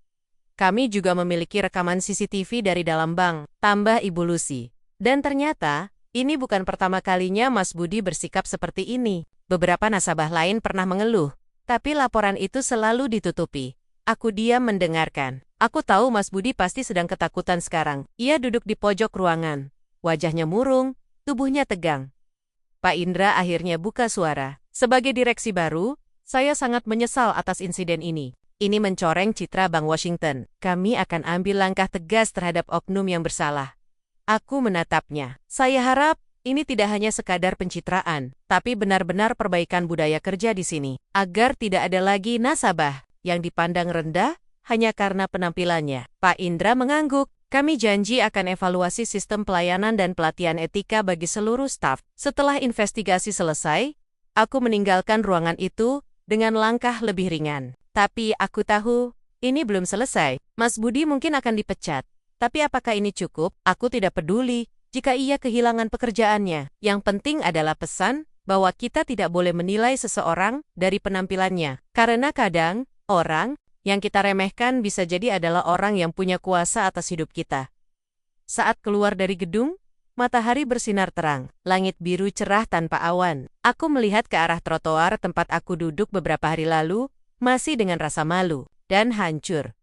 Kami juga memiliki rekaman CCTV dari dalam bank, tambah Ibu Lucy. Dan ternyata, ini bukan pertama kalinya Mas Budi bersikap seperti ini. Beberapa nasabah lain pernah mengeluh, tapi laporan itu selalu ditutupi. Aku diam mendengarkan. Aku tahu Mas Budi pasti sedang ketakutan sekarang. Ia duduk di pojok ruangan. Wajahnya murung, tubuhnya tegang. Pak Indra akhirnya buka suara. Sebagai direksi baru, saya sangat menyesal atas insiden ini. Ini mencoreng citra Bank Washington. Kami akan ambil langkah tegas terhadap oknum yang bersalah. Aku menatapnya. Saya harap ini tidak hanya sekadar pencitraan, tapi benar-benar perbaikan budaya kerja di sini, agar tidak ada lagi nasabah yang dipandang rendah hanya karena penampilannya. Pak Indra mengangguk. Kami janji akan evaluasi sistem pelayanan dan pelatihan etika bagi seluruh staf. Setelah investigasi selesai, aku meninggalkan ruangan itu dengan langkah lebih ringan. Tapi aku tahu, ini belum selesai. Mas Budi mungkin akan dipecat. Tapi apakah ini cukup? Aku tidak peduli jika ia kehilangan pekerjaannya. Yang penting adalah pesan bahwa kita tidak boleh menilai seseorang dari penampilannya. Karena kadang, orang yang kita remehkan bisa jadi adalah orang yang punya kuasa atas hidup kita. Saat keluar dari gedung, matahari bersinar terang, langit biru cerah tanpa awan. Aku melihat ke arah trotoar tempat aku duduk beberapa hari lalu, masih dengan rasa malu dan hancur.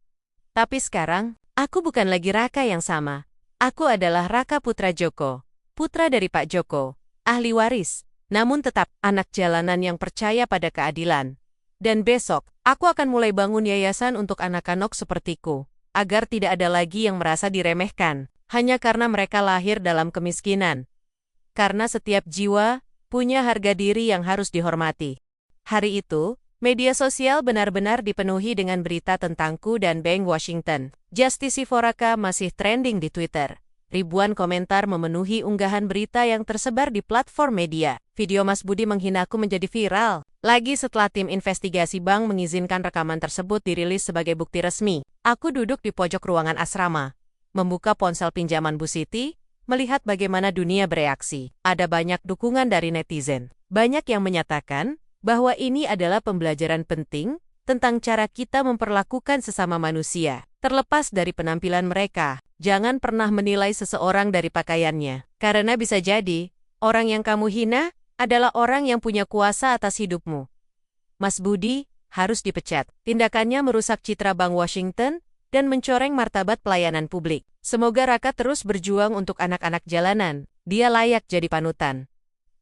Tapi sekarang, aku bukan lagi Raka yang sama. Aku adalah Raka putra Joko, putra dari Pak Joko, ahli waris, namun tetap anak jalanan yang percaya pada keadilan. Dan besok, aku akan mulai bangun yayasan untuk anak-anak sepertiku, agar tidak ada lagi yang merasa diremehkan, hanya karena mereka lahir dalam kemiskinan. Karena setiap jiwa punya harga diri yang harus dihormati. Hari itu, media sosial benar-benar dipenuhi dengan berita tentangku dan Bank Washington. Justice for Raka masih trending di Twitter. Ribuan komentar memenuhi unggahan berita yang tersebar di platform media. Video Mas Budi menghinaku menjadi viral. Lagi setelah tim investigasi bank mengizinkan rekaman tersebut dirilis sebagai bukti resmi. Aku duduk di pojok ruangan asrama, membuka ponsel pinjaman Bu Siti, melihat bagaimana dunia bereaksi. Ada banyak dukungan dari netizen. Banyak yang menyatakan bahwa ini adalah pembelajaran penting tentang cara kita memperlakukan sesama manusia. Terlepas dari penampilan mereka, jangan pernah menilai seseorang dari pakaiannya. Karena bisa jadi, orang yang kamu hina adalah orang yang punya kuasa atas hidupmu. Mas Budi harus dipecat. Tindakannya merusak citra Bank Washington dan mencoreng martabat pelayanan publik. Semoga Raka terus berjuang untuk anak-anak jalanan. Dia layak jadi panutan.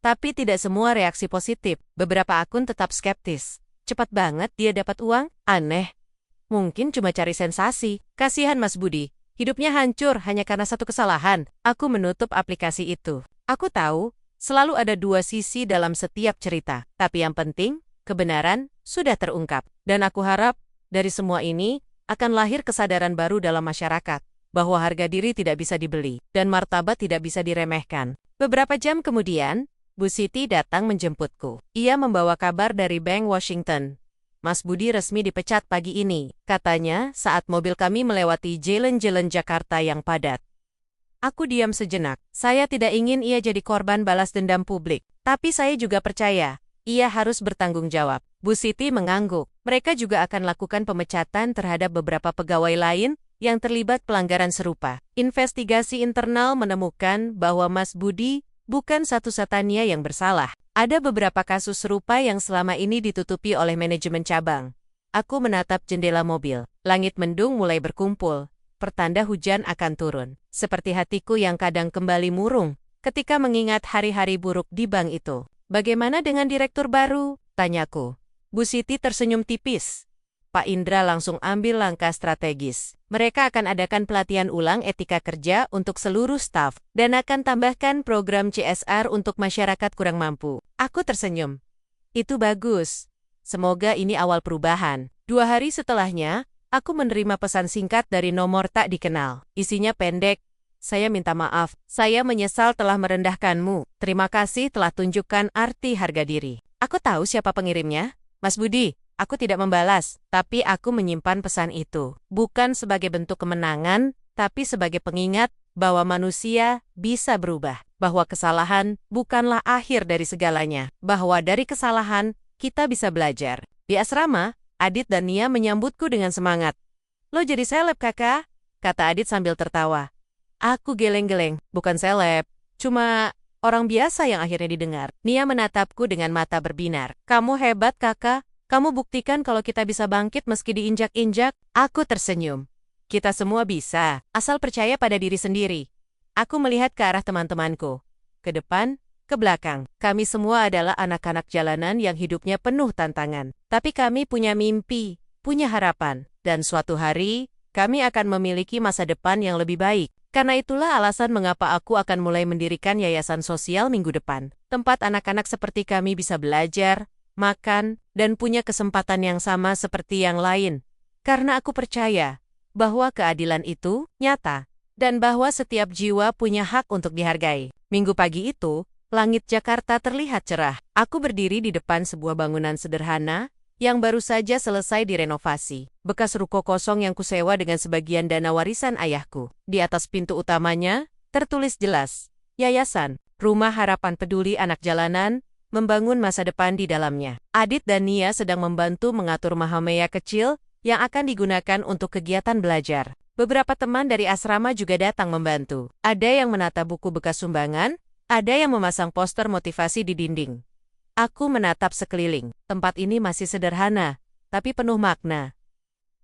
Tapi tidak semua reaksi positif. Beberapa akun tetap skeptis. Cepat banget dia dapat uang? Aneh. Mungkin cuma cari sensasi. Kasihan Mas Budi. Hidupnya hancur hanya karena satu kesalahan. Aku menutup aplikasi itu. Aku tahu, selalu ada dua sisi dalam setiap cerita. Tapi yang penting, kebenaran sudah terungkap. Dan aku harap, dari semua ini, akan lahir kesadaran baru dalam masyarakat. Bahwa harga diri tidak bisa dibeli. Dan martabat tidak bisa diremehkan. Beberapa jam kemudian, Bu Siti datang menjemputku. Ia membawa kabar dari Bank Washington. Mas Budi resmi dipecat pagi ini, katanya saat mobil kami melewati jalan-jalan Jakarta yang padat. Aku diam sejenak. Saya tidak ingin ia jadi korban balas dendam publik. Tapi saya juga percaya, ia harus bertanggung jawab. Bu Siti mengangguk. Mereka juga akan lakukan pemecatan terhadap beberapa pegawai lain yang terlibat pelanggaran serupa. Investigasi internal menemukan bahwa Mas Budi bukan satu-satunya yang bersalah. Ada beberapa kasus serupa yang selama ini ditutupi oleh manajemen cabang. Aku menatap jendela mobil. Langit mendung mulai berkumpul. Pertanda hujan akan turun. Seperti hatiku yang kadang kembali murung ketika mengingat hari-hari buruk di bank itu. Bagaimana dengan direktur baru? Tanyaku. Bu Siti tersenyum tipis. Pak Indra langsung ambil langkah strategis. Mereka akan adakan pelatihan ulang etika kerja untuk seluruh staf dan akan tambahkan program CSR untuk masyarakat kurang mampu. Aku tersenyum. Itu bagus. Semoga ini awal perubahan. 2 hari setelahnya, aku menerima pesan singkat dari nomor tak dikenal. Isinya pendek, Saya minta maaf. Saya menyesal telah merendahkanmu. Terima kasih telah tunjukkan arti harga diri. Aku tahu siapa pengirimnya. Mas Budi, aku tidak membalas, tapi aku menyimpan pesan itu. Bukan sebagai bentuk kemenangan, tapi sebagai pengingat bahwa manusia bisa berubah. Bahwa kesalahan bukanlah akhir dari segalanya. Bahwa dari kesalahan, kita bisa belajar. Di asrama, Adit dan Nia menyambutku dengan semangat. Lo jadi seleb, kakak? Kata Adit sambil tertawa. Aku geleng-geleng, bukan seleb. Cuma orang biasa yang akhirnya didengar. Nia menatapku dengan mata berbinar. Kamu hebat, kakak. Kamu buktikan kalau kita bisa bangkit meski diinjak-injak. Aku tersenyum. Kita semua bisa, asal percaya pada diri sendiri. Aku melihat ke arah teman-temanku. Ke depan, ke belakang. Kami semua adalah anak-anak jalanan yang hidupnya penuh tantangan. Tapi kami punya mimpi, punya harapan. Dan suatu hari, kami akan memiliki masa depan yang lebih baik. Karena itulah alasan mengapa aku akan mulai mendirikan yayasan sosial minggu depan. Tempat anak-anak seperti kami bisa belajar, makan, dan punya kesempatan yang sama seperti yang lain. Karena aku percaya bahwa keadilan itu nyata. Dan bahwa setiap jiwa punya hak untuk dihargai. Minggu pagi itu, langit Jakarta terlihat cerah. Aku berdiri di depan sebuah bangunan sederhana yang baru saja selesai direnovasi. Bekas ruko kosong yang kusewa dengan sebagian dana warisan ayahku. Di atas pintu utamanya, tertulis jelas, Yayasan Rumah Harapan Peduli Anak Jalanan, membangun masa depan di dalamnya. Adit dan Nia sedang membantu mengatur Mahamaya kecil yang akan digunakan untuk kegiatan belajar. Beberapa teman dari asrama juga datang membantu. Ada yang menata buku bekas sumbangan, ada yang memasang poster motivasi di dinding. Aku menatap sekeliling. Tempat ini masih sederhana, tapi penuh makna.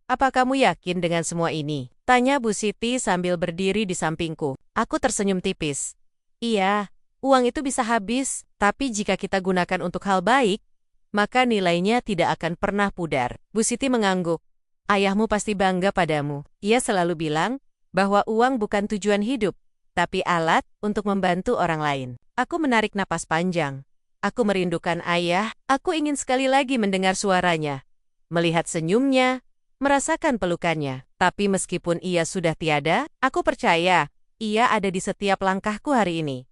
Apa kamu yakin dengan semua ini? Tanya Bu Siti sambil berdiri di sampingku. Aku tersenyum tipis. Iya, uang itu bisa habis, tapi jika kita gunakan untuk hal baik, maka nilainya tidak akan pernah pudar. Bu Siti mengangguk. Ayahmu pasti bangga padamu. Ia selalu bilang bahwa uang bukan tujuan hidup, tapi alat untuk membantu orang lain. Aku menarik napas panjang. Aku merindukan ayah, aku ingin sekali lagi mendengar suaranya, melihat senyumnya, merasakan pelukannya. Tapi meskipun ia sudah tiada, aku percaya ia ada di setiap langkahku hari ini.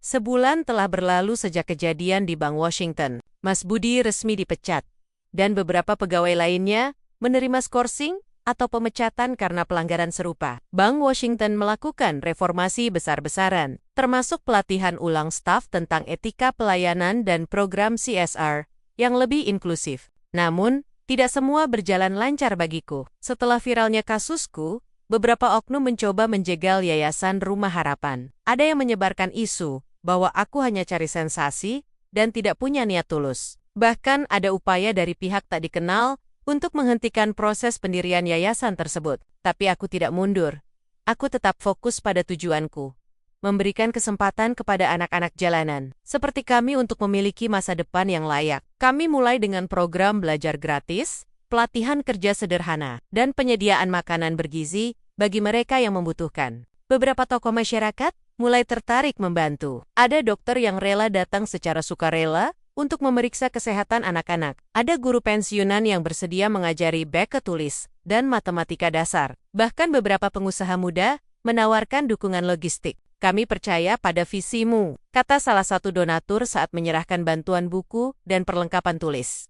Sebulan telah berlalu sejak kejadian di Bank Washington. Mas Budi resmi dipecat, dan beberapa pegawai lainnya menerima skorsing atau pemecatan karena pelanggaran serupa. Bank Washington melakukan reformasi besar-besaran, termasuk pelatihan ulang staf tentang etika pelayanan dan program CSR yang lebih inklusif. Namun, tidak semua berjalan lancar bagiku. Setelah viralnya kasusku, beberapa oknum mencoba menjegal Yayasan Rumah Harapan. Ada yang menyebarkan isu bahwa aku hanya cari sensasi dan tidak punya niat tulus. Bahkan ada upaya dari pihak tak dikenal untuk menghentikan proses pendirian yayasan tersebut. Tapi aku tidak mundur. Aku tetap fokus pada tujuanku. Memberikan kesempatan kepada anak-anak jalanan, seperti kami untuk memiliki masa depan yang layak. Kami mulai dengan program belajar gratis, pelatihan kerja sederhana, dan penyediaan makanan bergizi bagi mereka yang membutuhkan. Beberapa tokoh masyarakat mulai tertarik membantu. Ada dokter yang rela datang secara sukarela untuk memeriksa kesehatan anak-anak. Ada guru pensiunan yang bersedia mengajari baca tulis dan matematika dasar. Bahkan beberapa pengusaha muda menawarkan dukungan logistik. Kami percaya pada visimu, kata salah satu donatur saat menyerahkan bantuan buku dan perlengkapan tulis.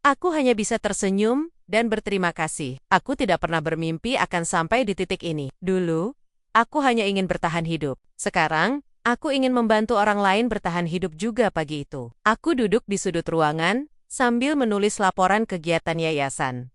Aku hanya bisa tersenyum dan berterima kasih. Aku tidak pernah bermimpi akan sampai di titik ini. Dulu, aku hanya ingin bertahan hidup. Sekarang, aku ingin membantu orang lain bertahan hidup juga pagi itu. Aku duduk di sudut ruangan, sambil menulis laporan kegiatan yayasan.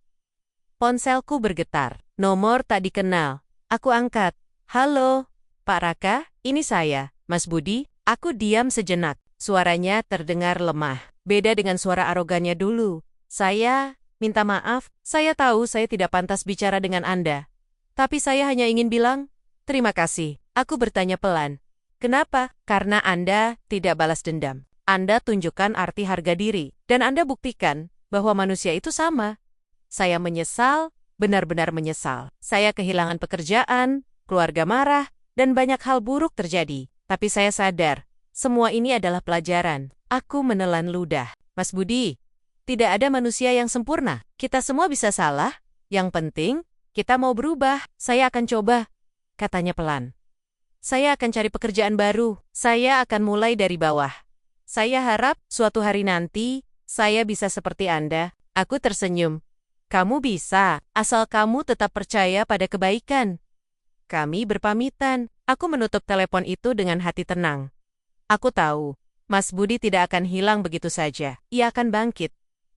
Ponselku bergetar. Nomor tak dikenal. Aku angkat. Halo, Pak Raka, ini saya, Mas Budi. Aku diam sejenak. Suaranya terdengar lemah. Beda dengan suara arogannya dulu. Saya minta maaf, saya tahu saya tidak pantas bicara dengan Anda. Tapi saya hanya ingin bilang, terima kasih. Aku bertanya pelan. Kenapa? Karena Anda tidak balas dendam. Anda tunjukkan arti harga diri. Dan Anda buktikan bahwa manusia itu sama. Saya menyesal, benar-benar menyesal. Saya kehilangan pekerjaan, keluarga marah, dan banyak hal buruk terjadi. Tapi saya sadar, semua ini adalah pelajaran. Aku menelan ludah. Mas Budi, tidak ada manusia yang sempurna. Kita semua bisa salah. Yang penting, kita mau berubah. Saya akan coba, katanya pelan. Saya akan cari pekerjaan baru. Saya akan mulai dari bawah. Saya harap suatu hari nanti saya bisa seperti Anda. Aku tersenyum. Kamu bisa, asal kamu tetap percaya pada kebaikan. Kami berpamitan. Aku menutup telepon itu dengan hati tenang. Aku tahu, Mas Budi tidak akan hilang begitu saja. Ia akan bangkit.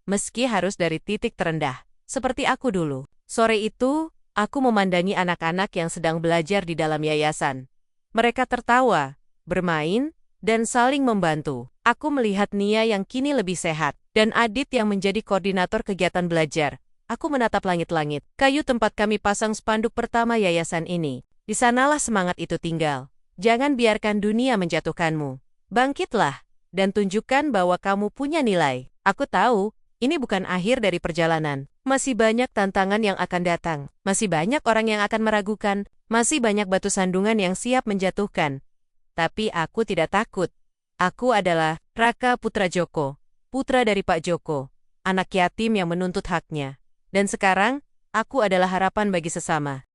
Meski harus dari titik terendah. Seperti aku dulu. Sore itu, aku memandangi anak-anak yang sedang belajar di dalam yayasan. Mereka tertawa, bermain, dan saling membantu. Aku melihat Nia yang kini lebih sehat, dan Adit yang menjadi koordinator kegiatan belajar. Aku menatap langit-langit, kayu tempat kami pasang spanduk pertama yayasan ini. Di sanalah semangat itu tinggal. Jangan biarkan dunia menjatuhkanmu. Bangkitlah, dan tunjukkan bahwa kamu punya nilai. Aku tahu, ini bukan akhir dari perjalanan. Masih banyak tantangan yang akan datang. Masih banyak orang yang akan meragukan. Masih banyak batu sandungan yang siap menjatuhkan. Tapi aku tidak takut. Aku adalah Raka Putra Joko, putra dari Pak Joko, anak yatim yang menuntut haknya. Dan sekarang, aku adalah harapan bagi sesama.